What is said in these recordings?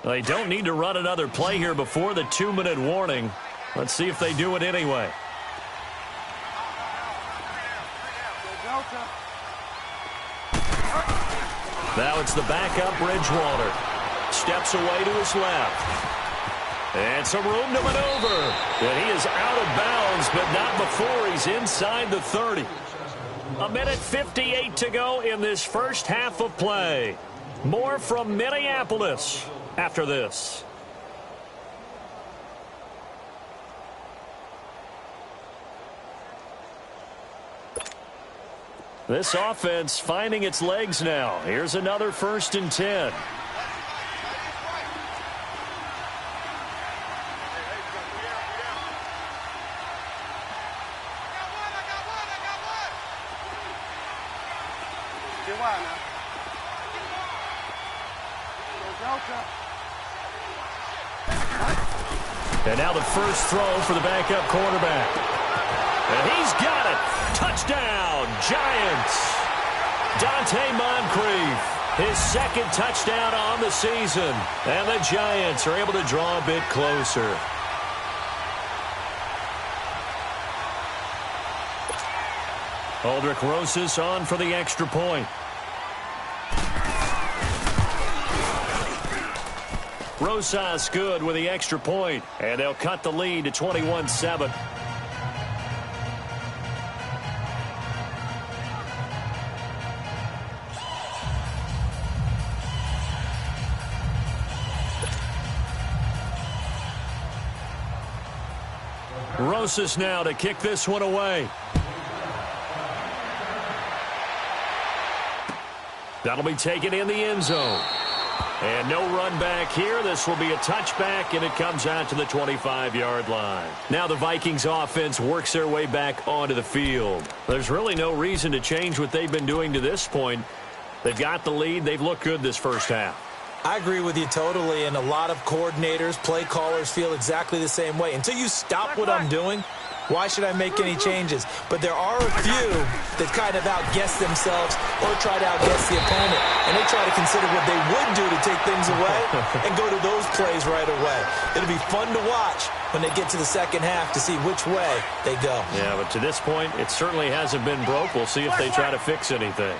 They don't need to run another play here before the 2-minute warning. Let's see if they do it anyway. Now it's the backup Bridgewater. Steps away to his left. And some room to maneuver. And he is out of bounds, but not before he's inside the 30. 1:58 to go in this first half of play. More from Minneapolis after this. This offense finding its legs now. Here's another 1st and 10. And now the first throw for the backup quarterback. And he's got it. Touchdown, Giants. Dante Moncrief, his 2nd touchdown on the season. And the Giants are able to draw a bit closer. Aldrick Rosas on for the extra point. Rosas good with the extra point, and they'll cut the lead to 21-7. Rosas now to kick this one away. That'll be taken in the end zone. And no run back here. This will be a touchback, and it comes out to the 25-yard line. Now the Vikings offense works their way back onto the field. There's really no reason to change what they've been doing to this point. They've got the lead. They've looked good this first half. I agree with you totally, and a lot of coordinators, play callers feel exactly the same way. Until you stop what I'm doing, why should I make any changes? But there are a few that kind of outguess themselves or try to outguess the opponent. And they try to consider what they would do to take things away and go to those plays right away. It'll be fun to watch when they get to the second half to see which way they go. Yeah, but to this point, it certainly hasn't been broke. We'll see if they try to fix anything.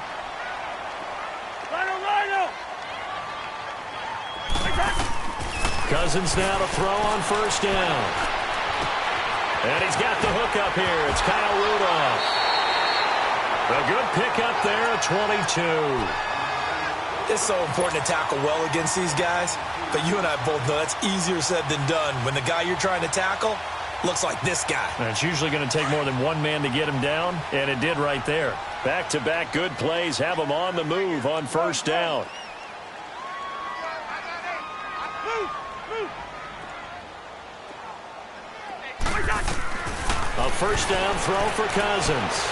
Cousins now to throw on 1st down. And he's got the hook up here. It's Kyle Rudolph. A good pickup there at 22. It's so important to tackle well against these guys. But you and I both know that's easier said than done. When the guy you're trying to tackle looks like this guy. And it's usually going to take more than one man to get him down, and it did right there. Back-to-back good plays have him on the move on 1st down. A 1st down throw for Cousins.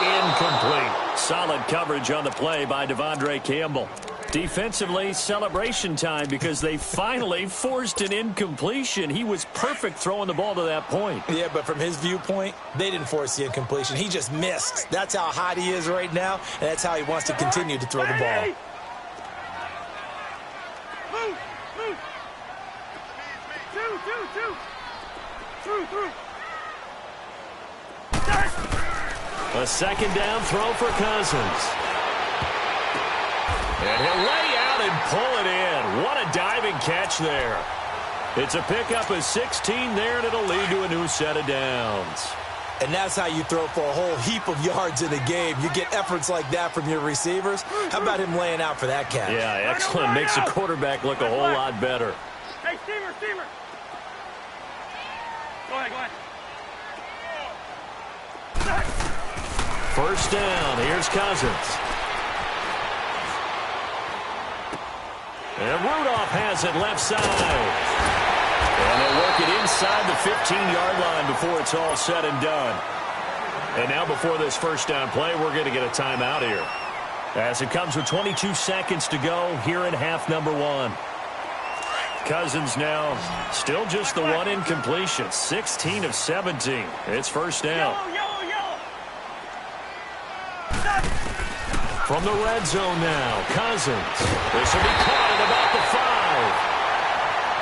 Incomplete. Solid coverage on the play by Devondre Campbell. Defensively, celebration time because they finally forced an incompletion. He was perfect throwing the ball to that point. Yeah, but from his viewpoint, they didn't force the incompletion. He just missed. That's how hot he is right now, and that's how he wants to continue to throw the ball. A 2nd down throw for Cousins. And he'll lay out and pull it in. What a diving catch there. It's a pickup of 16 there, and it'll lead to a new set of downs. And that's how you throw for a whole heap of yards in a game. You get efforts like that from your receivers. How about him laying out for that catch? Yeah, excellent. Makes the quarterback look a whole lot better. Hey, Steamer. Go ahead. 1st down. Here's Cousins. And Rudolph has it left side. And they'll work it inside the 15-yard line before it's all said and done. And now before this 1st down play, we're going to get a timeout here. As it comes with 22 seconds to go here in half number 1. Cousins now still just the one incompletion. 16 of 17. It's 1st down. From the red zone now, Cousins. This will be caught at about the 5.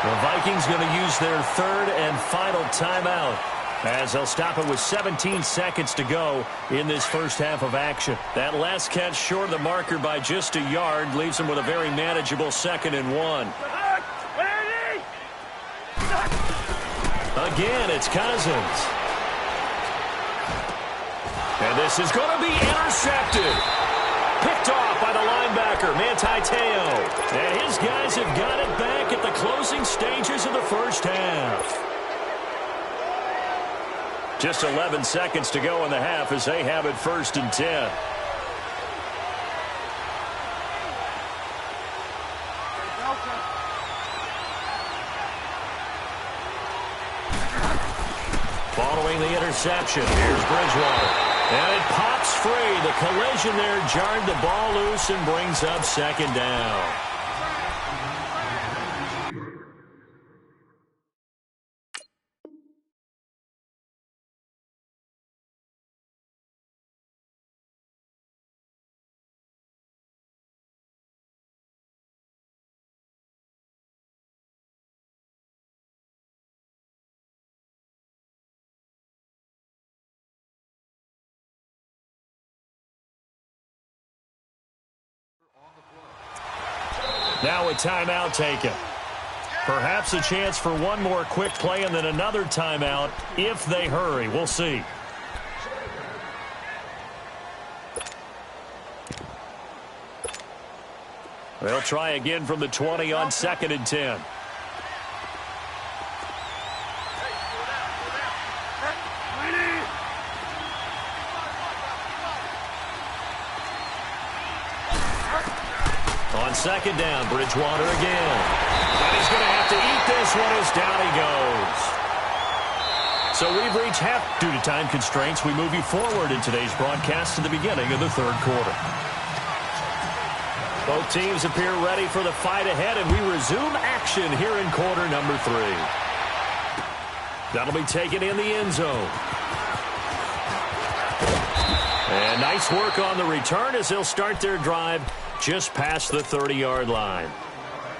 The Vikings going to use their third and final timeout, as they'll stop it with 17 seconds to go in this first half of action. That last catch short of the marker by just a yard leaves them with a very manageable 2nd and 1. Again, it's Cousins. And this is going to be intercepted. Picked off by the linebacker, Manti Te'o. And his guys have got it back at the closing stages of the first half. Just 11 seconds to go in the half as they have it 1st and 10. Following the interception, here's Bridgewater. And it pops free. The collision there jarred the ball loose and brings up 2nd down. Now a timeout taken. Perhaps a chance for one more quick play and then another timeout if they hurry. We'll see. They'll try again from the 20 on 2nd and 10. On 2nd down, Bridgewater again. And he's going to have to eat this one as down he goes. So we've reached half. Due to time constraints, we move you forward in today's broadcast to the beginning of the 3rd quarter. Both teams appear ready for the fight ahead, and we resume action here in quarter number 3. That'll be taken in the end zone. And nice work on the return as they'll start their drive just past the 30-yard line.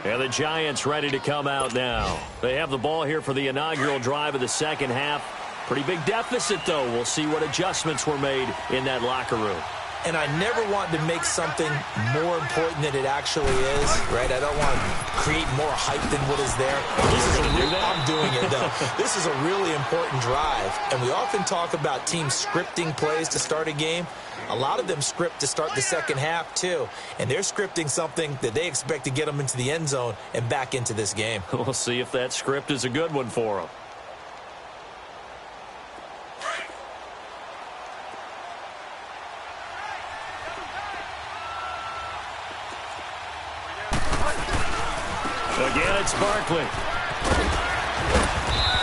And the Giants ready to come out now. They have the ball here for the inaugural drive of the 2nd half. Pretty big deficit, though. We'll see what adjustments were made in that locker room. And I never want to make something more important than it actually is, right? I don't want to create more hype than what is there. I'm doing it, though. This is a really important drive. And we often talk about teams scripting plays to start a game. A lot of them script to start the 2nd half, too. And they're scripting something that they expect to get them into the end zone and back into this game. We'll see if that script is a good one for them. Again, it's Barkley.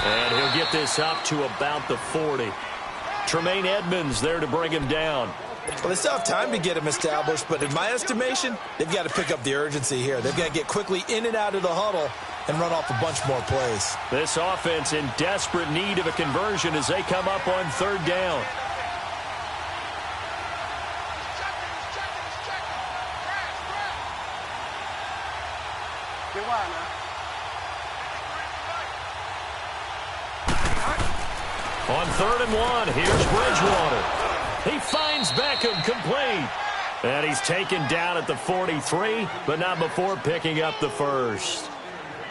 And he'll get this up to about the 40. Tremaine Edmonds there to bring him down. Well, they still have time to get him established, but in my estimation, they've got to pick up the urgency here. They've got to get quickly in and out of the huddle and run off a bunch more plays. This offense in desperate need of a conversion as they come up on 3rd down. On 3rd and 1, here's Bridgewater. He finds Beckham complete. And he's taken down at the 43, but not before picking up the 1st.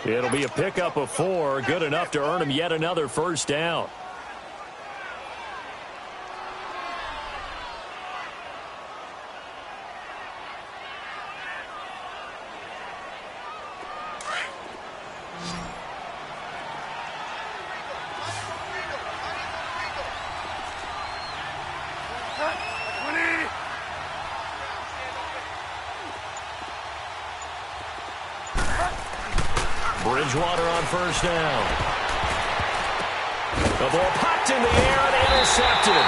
It'll be a pickup of 4, good enough to earn him yet another 1st down. Bridgewater on 1st down. The ball popped in the air and intercepted.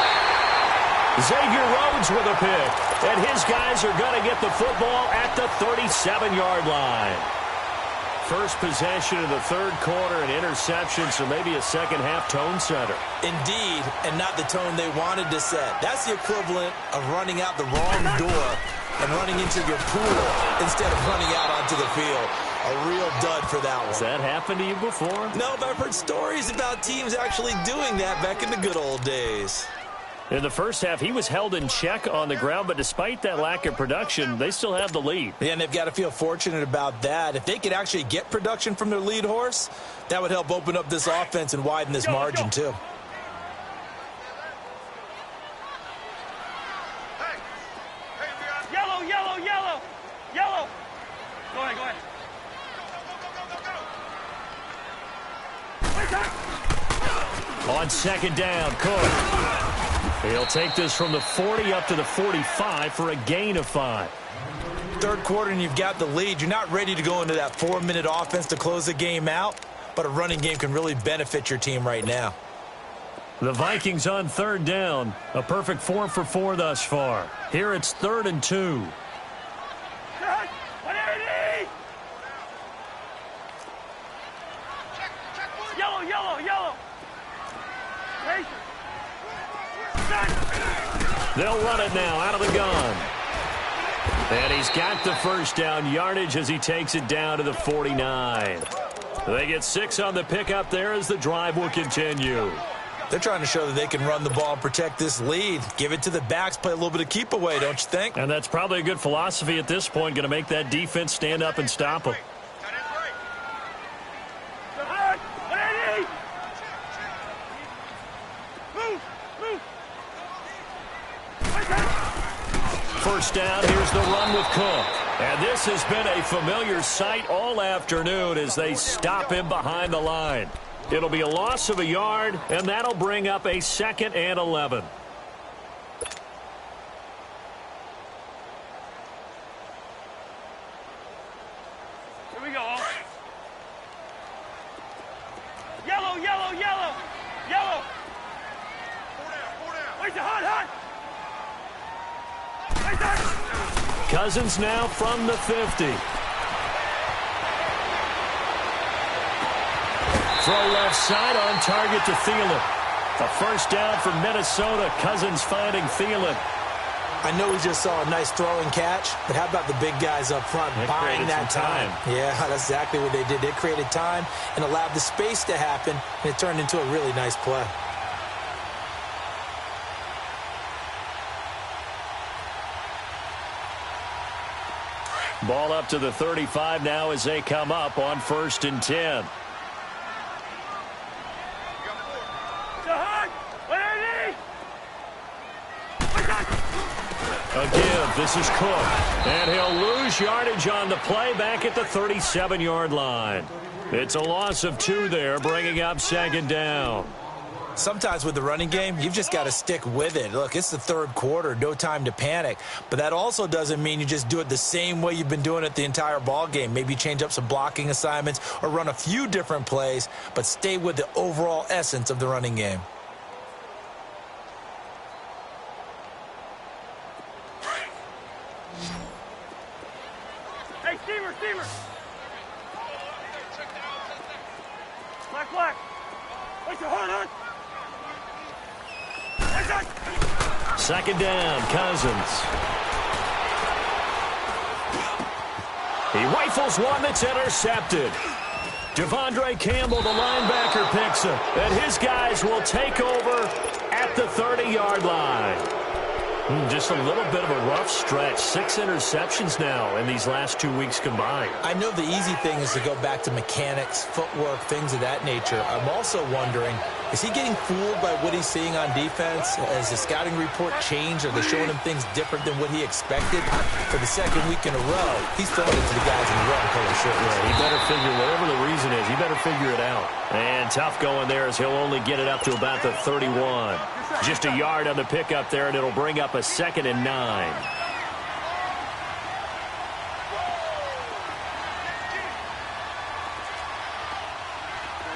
Xavier Rhodes with a pick. And his guys are going to get the football at the 37-yard line. First possession of the 3rd quarter, an interception, so maybe a 2nd half tone setter. Indeed, and not the tone they wanted to set. That's the equivalent of running out the wrong door and running into your pool instead of running out onto the field. A real dud for that one. Has that happened to you before? No, but I've heard stories about teams actually doing that back in the good old days. In the first half, he was held in check on the ground, but despite that lack of production, they still have the lead. Yeah, and they've got to feel fortunate about that. If they could actually get production from their lead horse, that would help open up this offense and widen this margin, too. Yellow, yellow, yellow, yellow. Go ahead, go ahead. On second down, Cook. He'll take this from the 40 up to the 45 for a gain of 5. Third quarter and you've got the lead. You're not ready to go into that 4-minute offense to close the game out, but a running game can really benefit your team right now. The Vikings on third down. A perfect 4 for 4 thus far. Here it's 3rd and 2. Yellow, yellow, yellow. They'll run it now out of the gun. And he's got the first down yardage as he takes it down to the 49. They get 6 on the pickup there as the drive will continue. They're trying to show that they can run the ball and protect this lead. Give it to the backs, play a little bit of keep away, don't you think? And that's probably a good philosophy at this point, going to make that defense stand up and stop them. First down, here's the run with Cook. And this has been a familiar sight all afternoon as they stop him behind the line. It'll be a loss of a yard, and that'll bring up a 2nd and 11. Here we go. Yellow, yellow, yellow, yellow. Wait, hot, hot. Cousins now from the 50. Throw left side on target to Thielen. A first down for Minnesota. Cousins finding Thielen. I know we just saw a nice throwing catch, but how about the big guys up front buying that time? Yeah, that's exactly what they did. They created time and allowed the space to happen, and it turned into a really nice play. Ball up to the 35 now as they come up on 1st and 10. Again, this is Cook. And he'll lose yardage on the play back at the 37-yard line. It's a loss of 2 there, bringing up 2nd down. Sometimes with the running game, you've just got to stick with it. Look, it's the 3rd quarter, no time to panic. But that also doesn't mean you just do it the same way you've been doing it the entire ball game. Maybe change up some blocking assignments or run a few different plays, but stay with the overall essence of the running game. Hey, steamer, steamer. Black, black. Wait, hot, hot. 2nd down, Cousins. He rifles one that's intercepted. Devondre Campbell, the linebacker, picks him. And his guys will take over at the 30-yard line. Just a little bit of a rough stretch. 6 interceptions now in these last 2 weeks combined. I know the easy thing is to go back to mechanics, footwork, things of that nature. I'm also wondering, is he getting fooled by what he's seeing on defense? Has the scouting report changed? Are they showing him things different than what he expected? For the 2nd week in a row, he's throwing it to the guys in the red color shirts. Yeah, he better figure, whatever the reason is, he better figure it out. And tough going there as he'll only get it up to about the 31. Just a yard on the pickup there, and it'll bring up a 2nd and 9.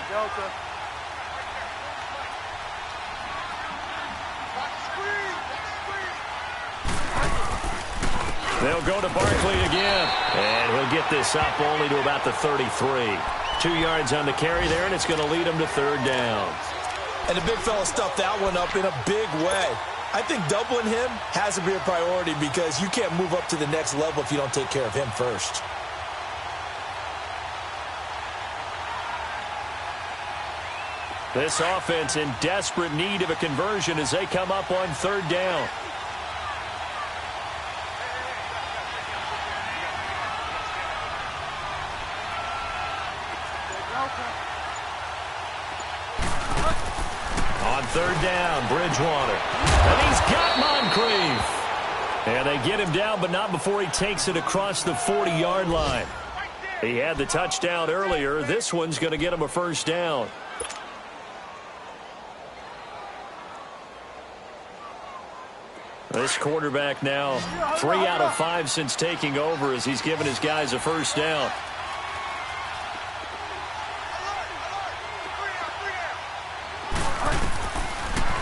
Delta. They'll go to Barkley again, and he'll get this up only to about the 33. 2 yards on the carry there, and it's going to lead him to 3rd down. And the big fella stuffed that one up in a big way. I think doubling him has to be a priority because you can't move up to the next level if you don't take care of him first. This offense in desperate need of a conversion as they come up on third down. On third down, Bridgewater. And he's got Moncrief. And they get him down, but not before he takes it across the 40-yard line. He had the touchdown earlier. This one's going to get him a first down. This quarterback now 3 out of 5 since taking over as he's given his guys a first down.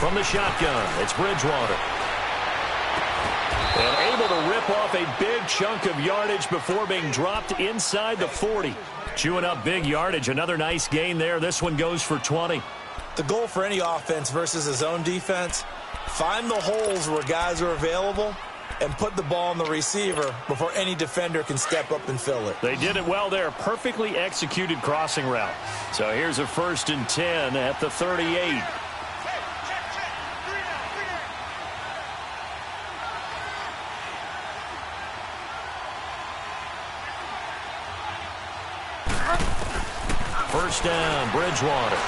From the shotgun, it's Bridgewater. And able to rip off a big chunk of yardage before being dropped inside the 40. Chewing up big yardage. Another nice gain there. This one goes for 20. The goal for any offense versus his own defense, find the holes where guys are available and put the ball on the receiver before any defender can step up and fill it. They did it well there. Perfectly executed crossing route. So here's a 1st and 10 at the 38. First down, Bridgewater.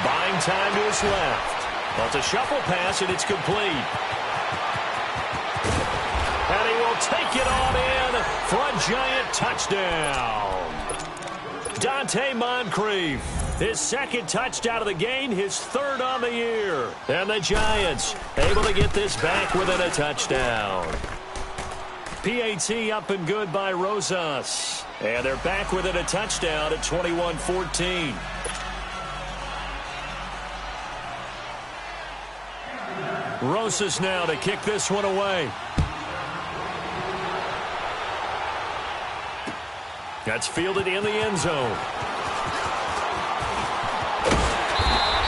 Buying time to his left. Well, it's a shuffle pass, and it's complete. And he will take it on in for a giant touchdown. Dante Moncrief, his 2nd touchdown of the game, his 3rd on the year. And the Giants able to get this back within a touchdown. PAT up and good by Rosas. And they're back within a touchdown at 21-14. Rosas now to kick this one away. That's fielded in the end zone.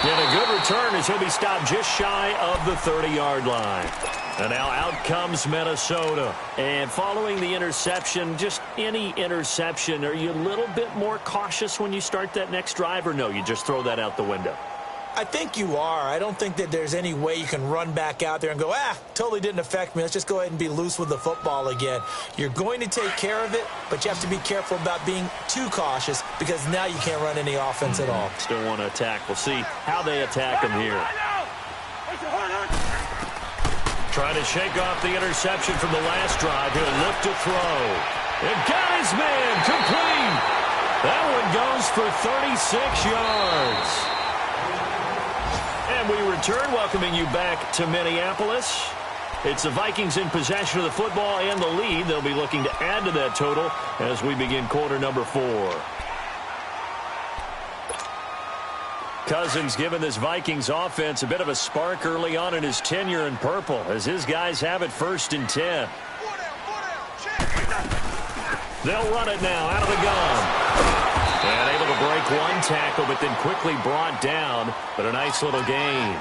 And a good return as he'll be stopped just shy of the 30-yard line. And now out comes Minnesota. And following the interception, just any interception, are you a little bit more cautious when you start that next drive, or no, you just throw that out the window? I think you are. I don't think that there's any way you can run back out there and go, totally didn't affect me. Let's just go ahead and be loose with the football again. You're going to take care of it, but you have to be careful about being too cautious because now you can't run any offense at all. Still want to attack. We'll see how they attack him here. Trying to shake off the interception from the last drive. He'll look to throw. And got his man complete. That one goes for 36 yards. And we return, welcoming you back to Minneapolis. It's the Vikings in possession of the football and the lead. They'll be looking to add to that total as we begin quarter number 4. Cousins giving this Vikings offense a bit of a spark early on in his tenure in purple as his guys have it 1st and 10. They'll run it now out of the gun. And able to break one tackle, but then quickly brought down. But a nice little gain.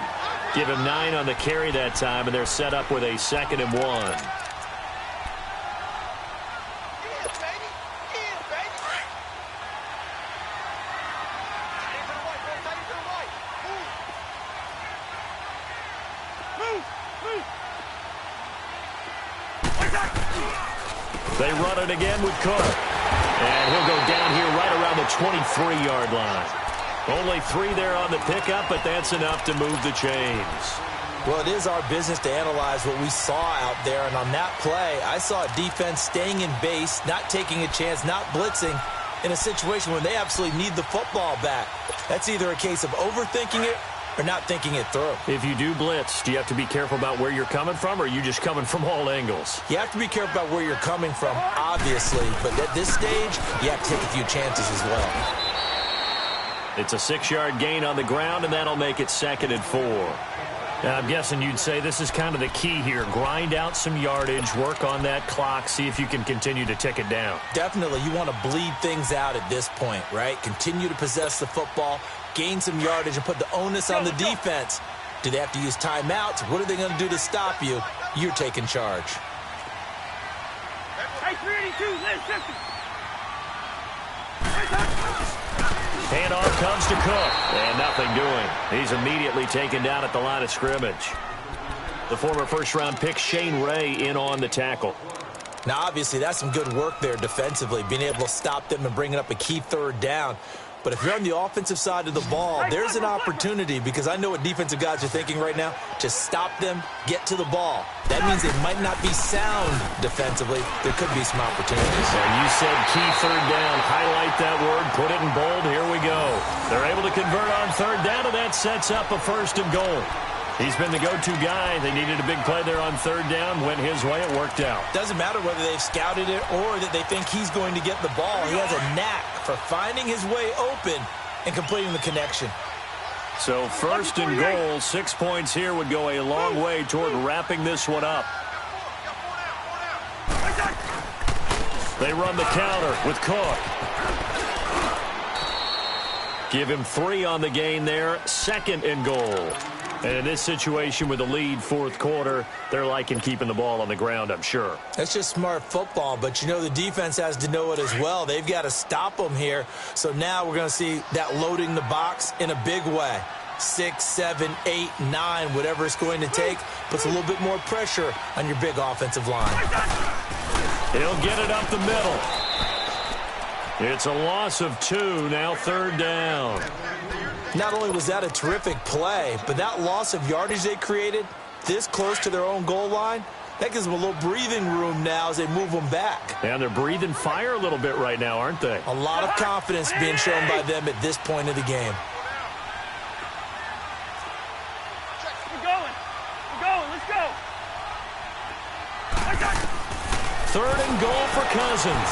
Give him 9 on the carry that time, and they're set up with a 2nd and 1. They run it again with Cook. And he'll go down here right around the 23-yard line. Only 3 there on the pickup, but that's enough to move the chains. Well, it is our business to analyze what we saw out there. And on that play, I saw a defense staying in base, not taking a chance, not blitzing in a situation when they absolutely need the football back. That's either a case of overthinking it or not thinking it through. If you do blitz, do you have to be careful about where you're coming from, or are you just coming from all angles? You have to be careful about where you're coming from, obviously. But at this stage, you have to take a few chances as well. It's a 6-yard gain on the ground, and that'll make it 2nd and 4. Now, I'm guessing you'd say this is kind of the key here. Grind out some yardage, work on that clock, see if you can continue to tick it down. Definitely. You want to bleed things out at this point, right? Continue to possess the football, gain some yardage, and put the onus on the defense Do they have to use timeouts? What are they going to do to stop you? You're taking charge. Hey, 382, Liz, 50. Handoff comes to Cook, and nothing doing. He's immediately taken down at the line of scrimmage. The former first-round pick Shane Ray in on the tackle. Now, obviously, that's some good work there defensively, being able to stop them and bringing up a key third down. But if you're on the offensive side of the ball, there's an opportunity, because I know what defensive guys are thinking right now, to stop them, get to the ball. That means they might not be sound defensively. There could be some opportunities. And you said key third down. Highlight that word. Put it in bold. Here we go. They're able to convert on third down, and that sets up a 1st and goal. He's been the go-to guy. They needed a big play there on third down. Went his way. It worked out. Doesn't matter whether they've scouted it or that they think he's going to get the ball. He has a knack for finding his way open and completing the connection. So 1st and goal, 6 points here would go a long way toward wrapping this one up. They run the counter with Cook. Give him 3 on the gain there. 2nd and goal. And in this situation with the lead 4th quarter, they're liking keeping the ball on the ground, I'm sure. That's just smart football, but you know the defense has to know it as well. They've got to stop them here. So now we're going to see that loading the box in a big way. 6, 7, 8, 9, whatever it's going to take, puts a little bit more pressure on your big offensive line. He'll get it up the middle. It's a loss of 2, now 3rd down. Not only was that a terrific play, but that loss of yardage they created this close to their own goal line, that gives them a little breathing room now as they move them back. And they're breathing fire a little bit right now, aren't they? A lot of confidence being shown by them at this point of the game. We're going, let's go. 3rd and goal for Cousins.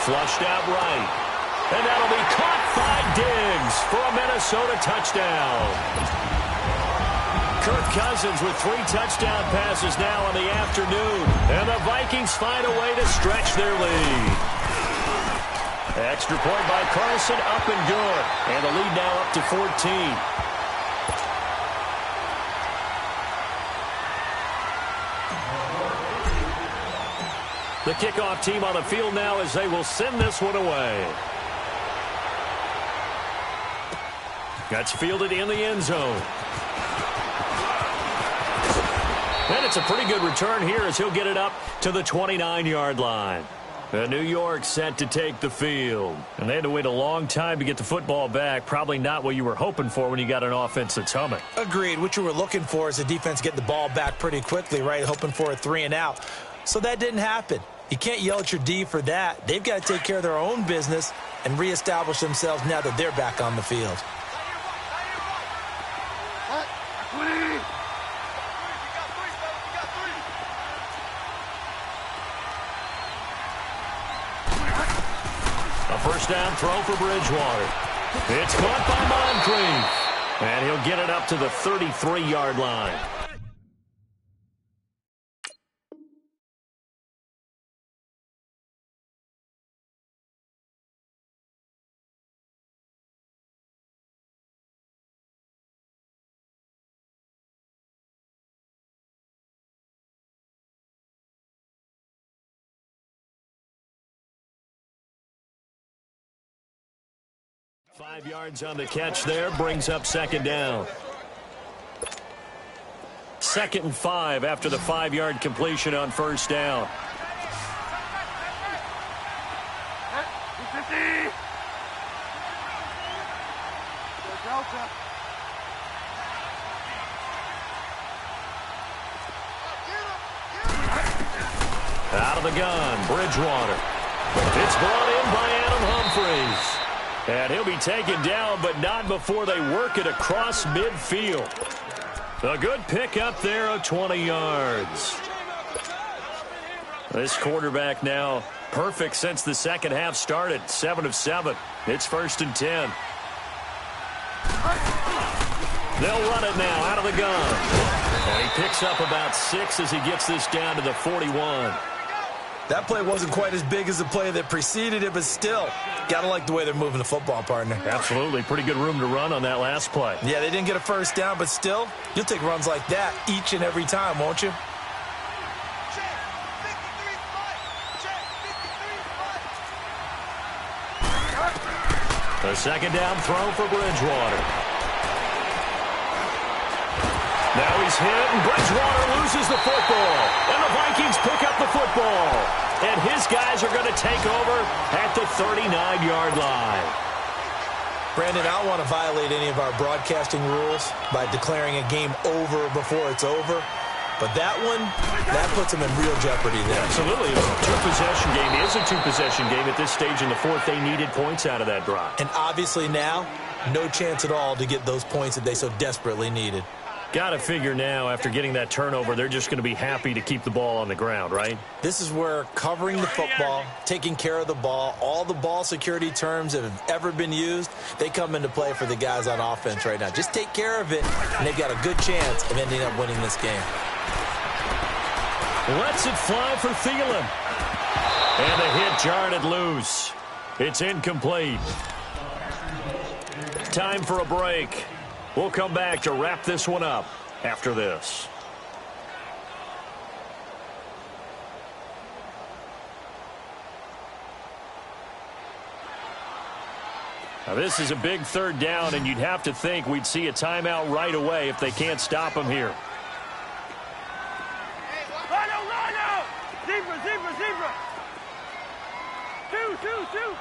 Flushed out right. And that'll be caught by Diggs for a Minnesota touchdown. Kirk Cousins with 3 touchdown passes now in the afternoon. And the Vikings find a way to stretch their lead. Extra point by Carson, up and good. And the lead now up to 14. The kickoff team on the field now as they will send this one away. That's fielded in the end zone. And it's a pretty good return here as he'll get it up to the 29-yard line. New York set to take the field. And they had to wait a long time to get the football back. Probably not what you were hoping for when you got an offense that's humming. Agreed. What you were looking for is the defense get the ball back pretty quickly, right? Hoping for a 3 and out. So that didn't happen. You can't yell at your D for that. They've got to take care of their own business and reestablish themselves now that they're back on the field. A 1st down throw for Bridgewater. It's caught by Moncrief. And he'll get it up to the 33-yard line. Five yards on the catch there, brings up 2nd down. 2nd and 5 after the 5-yard completion on 1st down. Out of the gun, Bridgewater. It's brought in by Adam Humphries. And he'll be taken down, but not before they work it across midfield. A good pick up there of 20 yards. This quarterback now perfect since the 2nd half started. 7 of 7. It's 1st and 10. They'll run it now out of the gun. And he picks up about 6 as he gets this down to the 41. That play wasn't quite as big as the play that preceded it, but still, gotta like the way they're moving the football, partner. Absolutely. Pretty good room to run on that last play. Yeah, they didn't get a first down, but still, you'll take runs like that each and every time, won't you? The second down throw for Bridgewater. Now he's hit, and Bridgewater loses the football. And the Vikings pick up the football. And his guys are going to take over at the 39-yard line. Brandon, I don't want to violate any of our broadcasting rules by declaring a game over before it's over. But that one, that puts them in real jeopardy there. Absolutely. A two-possession game is a two-possession game at this stage in the fourth. They needed points out of that drive. And obviously now, no chance at all to get those points that they so desperately needed. Got to figure now, after getting that turnover, they're just going to be happy to keep the ball on the ground, right? This is where covering the football, taking care of the ball, all the ball security terms that have ever been used, they come into play for the guys on offense right now. Just take care of it, and they've got a good chance of ending up winning this game. Lets it fly for Thielen. And the hit jarred it loose. It's incomplete. Time for a break. We'll come back to wrap this one up after this. Now this is a big third down, and you'd have to think we'd see a timeout right away if they can't stop him here. Zebra. Two.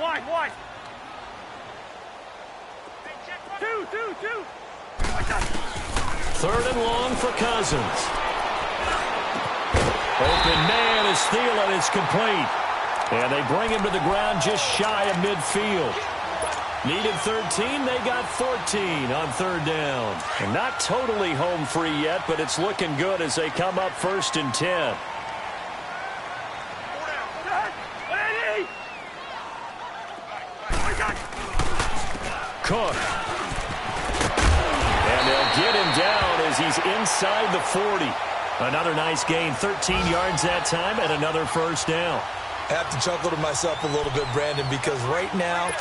Wide. Two. Third and long for Cousins. Open man is Thielen. It's complete. And they bring him to the ground just shy of midfield. Needed 13. They got 14 on third down. And not totally home free yet, but it's looking good as they come up 1st and 10. Cook. And they'll get him down as he's inside the 40. Another nice gain, 13 yards that time, and another first down. I have to chuckle to myself a little bit, Brandon, because right now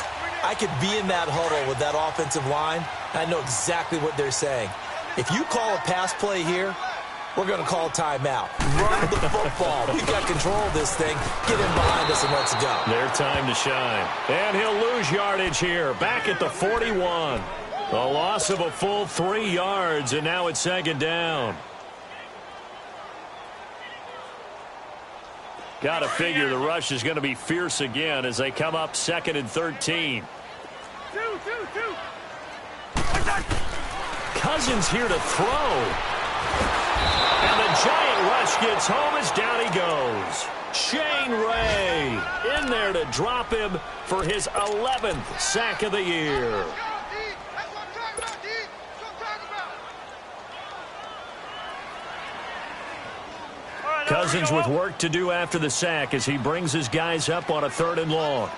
I could be in that huddle with that offensive line, and I know exactly what they're saying. If you call a pass play here, we're going to call timeout. Run the football. We've got control of this thing. Get in behind us and let's go. Their time to shine. And he'll lose yardage here. Back at the 41. A loss of a full 3 yards, and now it's second down. Got to figure the rush is going to be fierce again as they come up 2nd and 13. Two. Cousins here to throw. And the giant rush gets home as down he goes. Shane Ray in there to drop him for his 11th sack of the year. Cousins with work to do after the sack as he brings his guys up on a 3rd and long.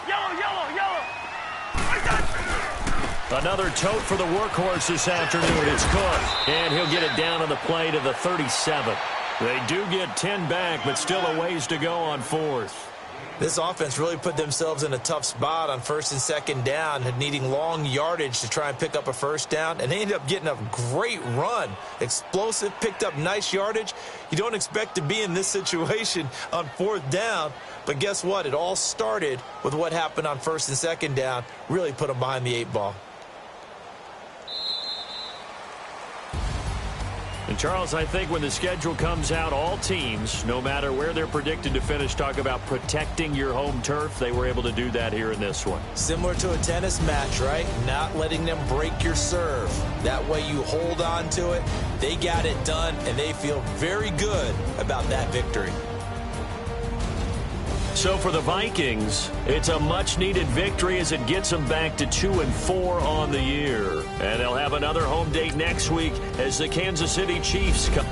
Yellow. Another tote for the workhorse this afternoon. It's Cook, and he'll get it down on the play to the 37. They do get 10 back, but still a ways to go on 4th. This offense really put themselves in a tough spot on 1st and 2nd down, needing long yardage to try and pick up a first down, and they ended up getting a great run. Explosive, picked up nice yardage. You don't expect to be in this situation on 4th down, but guess what? It all started with what happened on 1st and 2nd down, really put them behind the 8 ball. And, Charles, I think when the schedule comes out, all teams, no matter where they're predicted to finish, talk about protecting your home turf. They were able to do that here in this one. Similar to a tennis match, right? Not letting them break your serve. That way you hold on to it. They got it done, and they feel very good about that victory. So for the Vikings, it's a much-needed victory as it gets them back to 2-4 on the year. And they'll have another home date next week as the Kansas City Chiefs come.